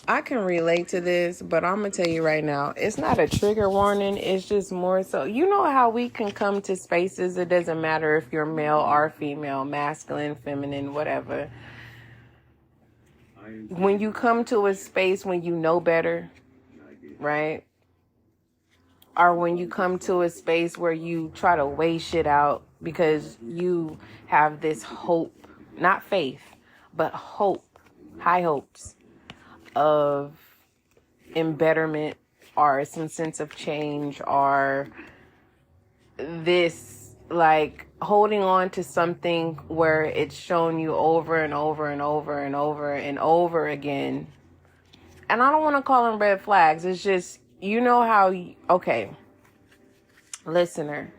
I can relate to this, but I'm going to tell you right now, it's not a trigger warning. It's just more so, you know how we can come to spaces. It doesn't matter if you're male or female, masculine, feminine, whatever. When you come to a space when you know better, right? Or when you come to a space where you try to weigh shit out because you have this hope, not faith, but hope, high hopes of embetterment or some sense of change, or this like holding on to something where it's shown you over and over and over and over and over again. And I don't want to call them red flags. It's just, you know how, okay, listener,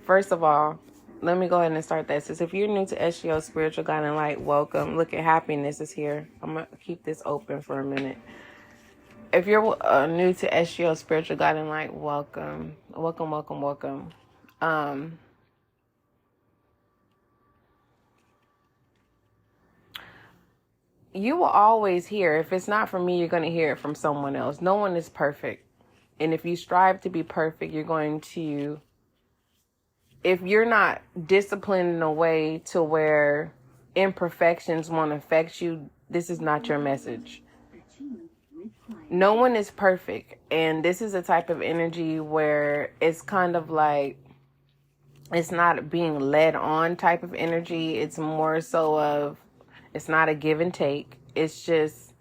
first of all, let me go ahead and start that. If you're new to SGL Spiritual Guide and Light, welcome. Look at Happiness is here. I'm going to keep this open for a minute. If you're new to SGL Spiritual Guide and Light, welcome. Welcome, welcome, welcome. You will always hear, if it's not from me, you're going to hear it from someone else. No one is perfect. And if you strive to be perfect, you're going to, if you're not disciplined in a way to where imperfections won't affect you, this is not your message. No one is perfect. And this is a type of energy where it's kind of like, it's not being led on type of energy. It's more so of, it's not a give and take. It's just,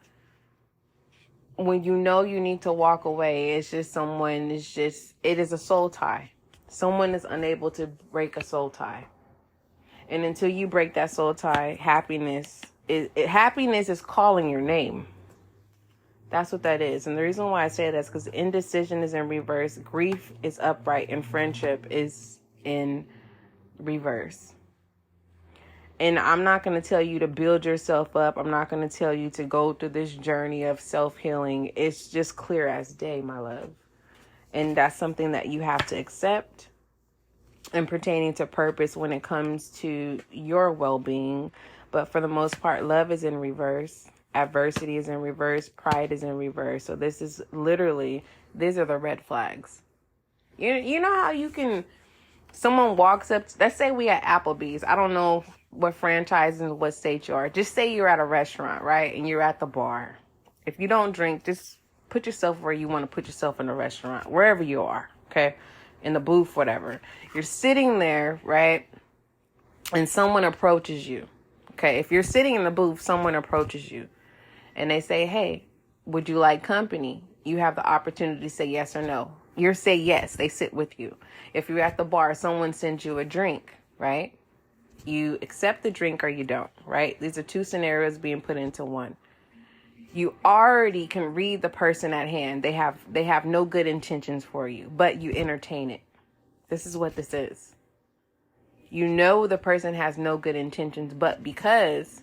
when you know you need to walk away, it's just someone, it's just, it is a soul tie. Someone is unable to break a soul tie. And until you break that soul tie, happiness is calling your name. That's what that is. And the reason why I say that is because indecision is in reverse, grief is upright, and friendship is in reverse. And I'm not going to tell you to build yourself up. I'm not going to tell you to go through this journey of self-healing. It's just clear as day, my love. And that's something that you have to accept. And pertaining to purpose when it comes to your well-being. But for the most part, love is in reverse. Adversity is in reverse. Pride is in reverse. So this is literally, these are the red flags. You know how you can, someone walks up, let's say we at Applebee's. I don't know what franchise and what state you are. Just say you're at a restaurant, right? And you're at the bar. If you don't drink, just put yourself where you want to put yourself in a restaurant, wherever you are, okay? In the booth, whatever. You're sitting there, right? And someone approaches you, okay? If you're sitting in the booth, someone approaches you and they say, hey, would you like company? You have the opportunity to say yes or no. You say yes, they sit with you. If you're at the bar, someone sends you a drink, right? You accept the drink or you don't, right? These are two scenarios being put into one. You already can read the person at hand. They have no good intentions for you, but you entertain it. This is what this is. You know the person has no good intentions, but because,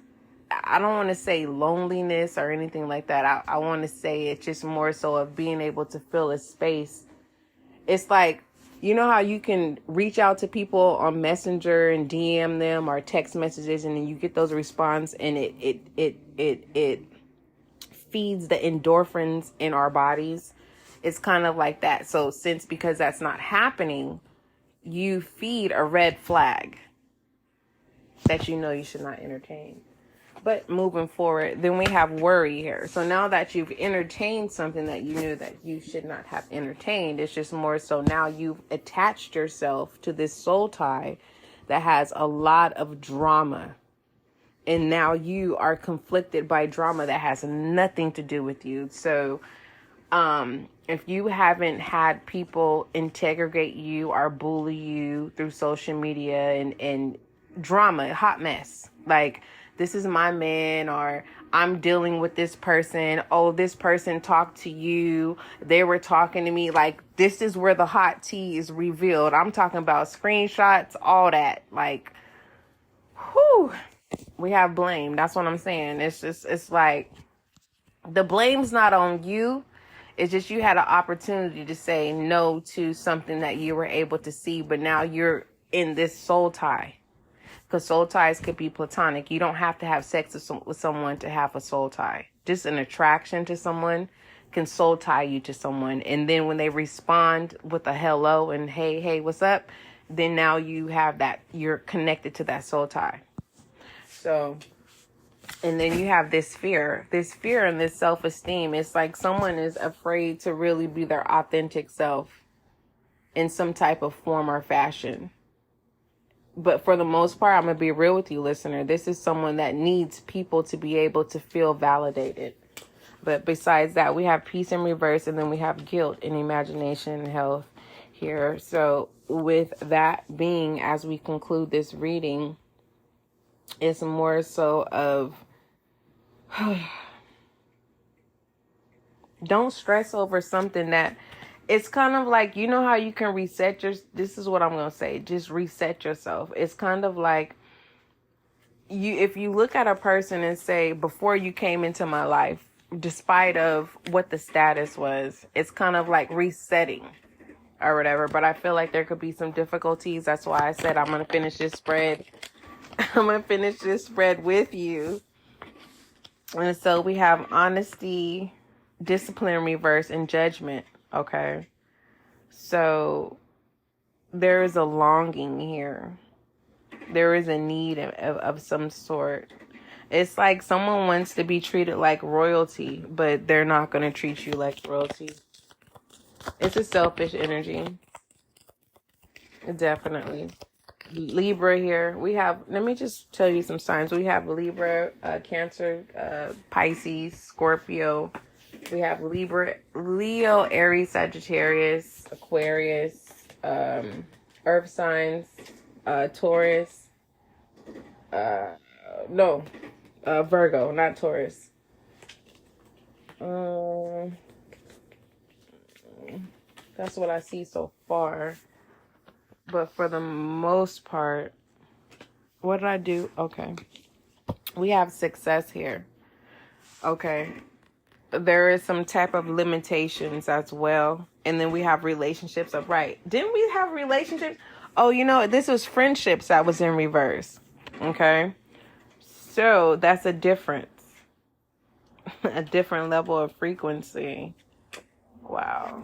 I don't want to say loneliness or anything like that. I want to say it's just more so of being able to fill a space. It's like, you know how you can reach out to people on Messenger and DM them or text messages, and then you get those response, and it feeds the endorphins in our bodies. It's kind of like that. So because that's not happening, you feed a red flag that you know you should not entertain. But moving forward, then we have worry here. So now that you've entertained something that you knew that you should not have entertained, it's just more so now you've attached yourself to this soul tie that has a lot of drama. And now you are conflicted by drama that has nothing to do with you. So if you haven't had people integrate you or bully you through social media and drama, hot mess, like, this is my man, or I'm dealing with this person. Oh, this person talked to you. They were talking to me. Like, this is where the hot tea is revealed. I'm talking about screenshots, all that. Like, whew, we have blame. That's what I'm saying. It's like, the blame's not on you. It's just you had an opportunity to say no to something that you were able to see, but now you're in this soul tie. Because soul ties could be platonic. You don't have to have sex with someone to have a soul tie. just an attraction to someone can soul tie you to someone. And then when they respond with a hello and hey, what's up? Then now you have that, you're connected to that soul tie. So, and then you have this fear and this self-esteem. It's like someone is afraid to really be their authentic self in some type of form or fashion. But for the most part, I'm going to be real with you, listener. This is someone that needs people to be able to feel validated. But besides that, we have peace in reverse, and then we have guilt in imagination and health here. So with that being, as we conclude this reading, it's more so of don't stress over something that it's kind of like, you know how you can reset this is what I'm going to say. Just reset yourself. It's kind of like if you look at a person and say, before you came into my life, despite of what the status was, it's kind of like resetting or whatever. But I feel like there could be some difficulties. That's why I said I'm going to finish this spread. I'm going to finish this spread with you. And so we have honesty, discipline, reverse, and judgment. Okay. So there is a longing here. There is a need of some sort. It's like someone wants to be treated like royalty, but they're not going to treat you like royalty. It's a selfish energy. Definitely. Libra here. We have, let me just tell you some signs. We have Libra, Cancer, Pisces, Scorpio. We have Libra, Leo, Aries, Sagittarius, Aquarius, Earth signs, Taurus, Virgo, not Taurus. That's what I see so far. But for the most part, what did I do? Okay. We have success here. Okay. There is some type of limitations as well. And then we have relationships upright. Didn't we have relationships? Oh, this was friendships that was in reverse. Okay. So that's a difference. A different level of frequency. Wow.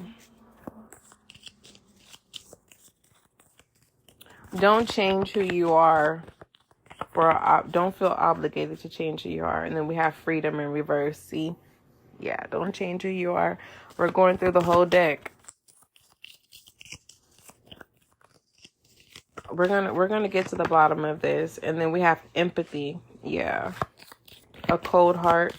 Don't change who you are. Don't feel obligated to change who you are. And then we have freedom in reverse. See? Yeah, don't change who you are. We're going through the whole deck. We're gonna get to the bottom of this. And then we have empathy. Yeah. A cold heart.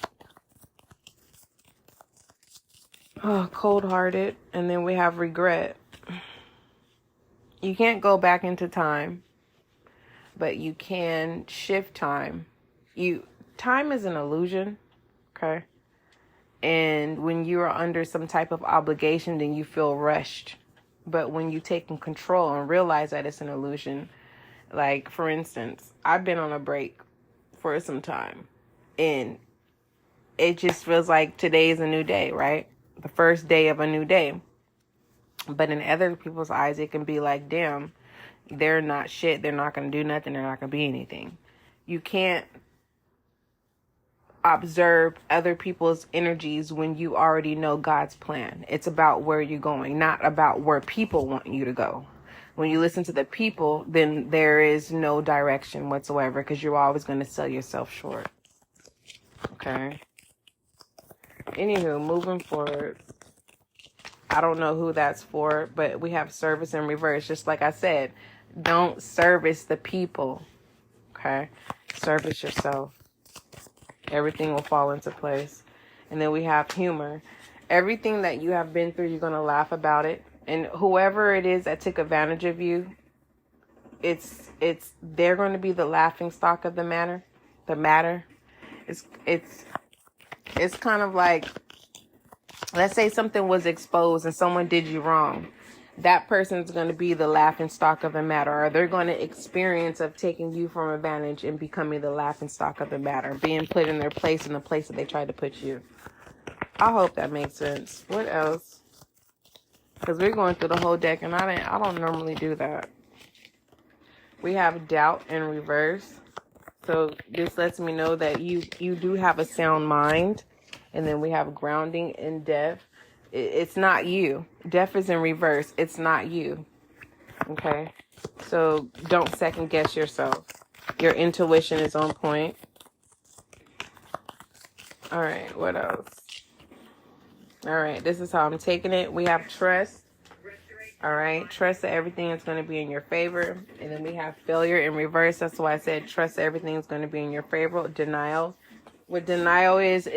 Oh, cold-hearted. And then we have regret. You can't go back into time, but you can shift time. Time is an illusion, okay? And when you are under some type of obligation, then you feel rushed. But when you take control and realize that it's an illusion, like, for instance, I've been on a break for some time, and it just feels like today is a new day, right? The first day of a new day. But in other people's eyes, it can be like, damn, they're not shit. They're not going to do nothing. They're not going to be anything. You can't observe other people's energies when you already know God's plan. It's about where you're going, not about where people want you to go. When you listen to the people, then there is no direction whatsoever, because you're always going to sell yourself short. Okay. Anywho, moving forward. I don't know who that's for, but we have service in reverse. Just like I said, don't service the people. Okay? Service yourself. Everything will fall into place. And then we have humor. Everything that you have been through, you're going to laugh about it. And whoever it is that took advantage of you, they're going to be the laughing stock of the matter. It's kind of like, let's say something was exposed and someone did you wrong. That person's going to be the laughing stock of the matter, or they're going to experience of taking you from advantage and becoming the laughing stock of the matter, being put in their place in the place that they tried to put you. I hope that makes sense. What else? Because we're going through the whole deck, and I don't normally do that. We have doubt in reverse. So this lets me know that you do have a sound mind. And then we have grounding in death. It's not you. Death is in reverse. It's not you. Okay? So don't second guess yourself. Your intuition is on point. All right, what else? All right, this is how I'm taking it. We have trust. All right, trust that everything is going to be in your favor. And then we have failure in reverse. That's why I said trust that everything is going to be in your favor. Denial. What denial is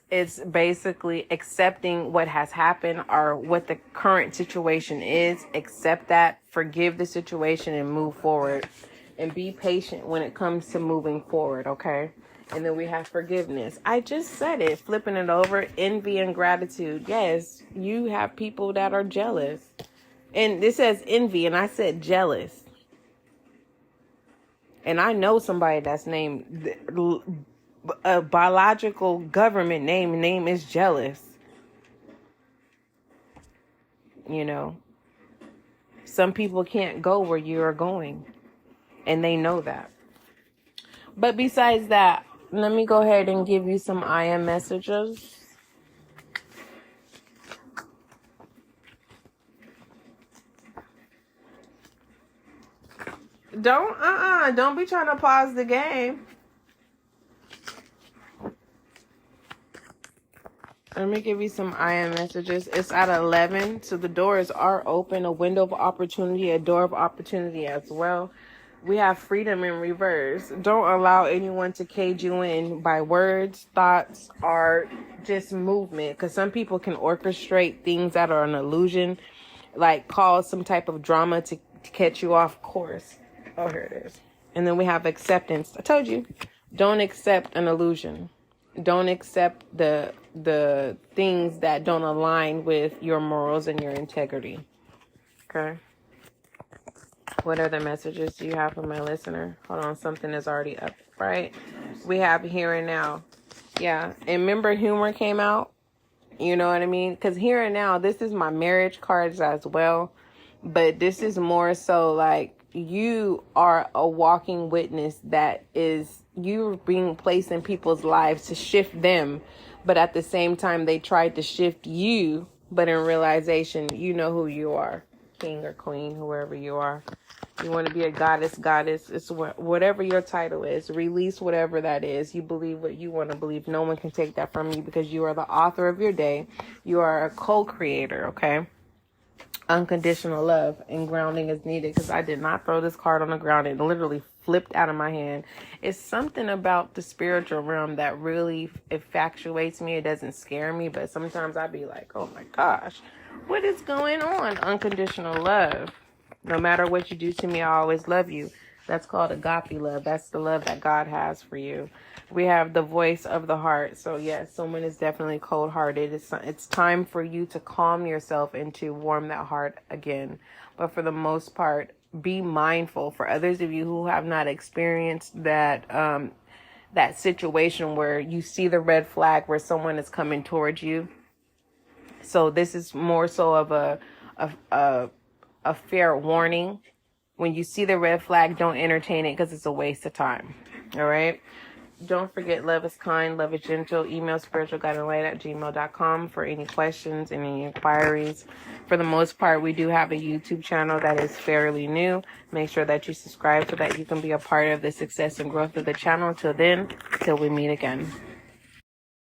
it's basically accepting what has happened or what the current situation is. Accept that, forgive the situation, and move forward. And be patient when it comes to moving forward, okay? And then we have forgiveness. I just said it, flipping it over, envy and gratitude. Yes, you have people that are jealous. And this says envy, and I said jealous. And I know somebody that's named, a biological government name is jealous. You know, some people can't go where you are going, and they know that. But besides that, let me go ahead and give you some I am messages. Don't be trying to pause the game. Let me give you some I am messages. It's at 11, so the doors are open. A window of opportunity, a door of opportunity as well. We have freedom in reverse. Don't allow anyone to cage you in by words, thoughts, or just movement. Because some people can orchestrate things that are an illusion, like cause some type of drama to catch you off course. Oh, here it is. And then we have acceptance. I told you, don't accept an illusion. Don't accept the things that don't align with your morals and your integrity. Okay. What other messages do you have for my listener? Hold on, something is already up, right? We have here and now. Yeah, and remember humor came out? You know what I mean? Because here and now, this is my marriage cards as well. But this is more so like you are a walking witness that is you being placed in people's lives to shift them. But at the same time, they tried to shift you. But in realization, you know who you are. King or queen, whoever you are. You want to be a goddess. It's whatever your title is. Release whatever that is. You believe what you want to believe. No one can take that from you because you are the author of your day. You are a co-creator, okay? Unconditional love and grounding is needed because I did not throw this card on the ground. It literally flipped out of my hand. It's something about the spiritual realm that really infatuates me. It doesn't scare me, but sometimes I'd be like, oh my gosh, what is going on? Unconditional love. No matter what you do to me, I always love you. That's called agape love. That's the love that God has for you. We have the voice of the heart. So yes, someone is definitely cold-hearted. It's time for you to calm yourself and to warm that heart again. But for the most part, be mindful. For others of you who have not experienced that that situation where you see the red flag where someone is coming towards you. So this is more so of a fair warning. When you see the red flag, don't entertain it because it's a waste of time. All right. Don't forget, love is kind, love is gentle. Email spiritualguideandlight@gmail.com for any questions, any inquiries. For the most part, we do have a YouTube channel that is fairly new. Make sure that you subscribe so that you can be a part of the success and growth of the channel. Till then, till we meet again.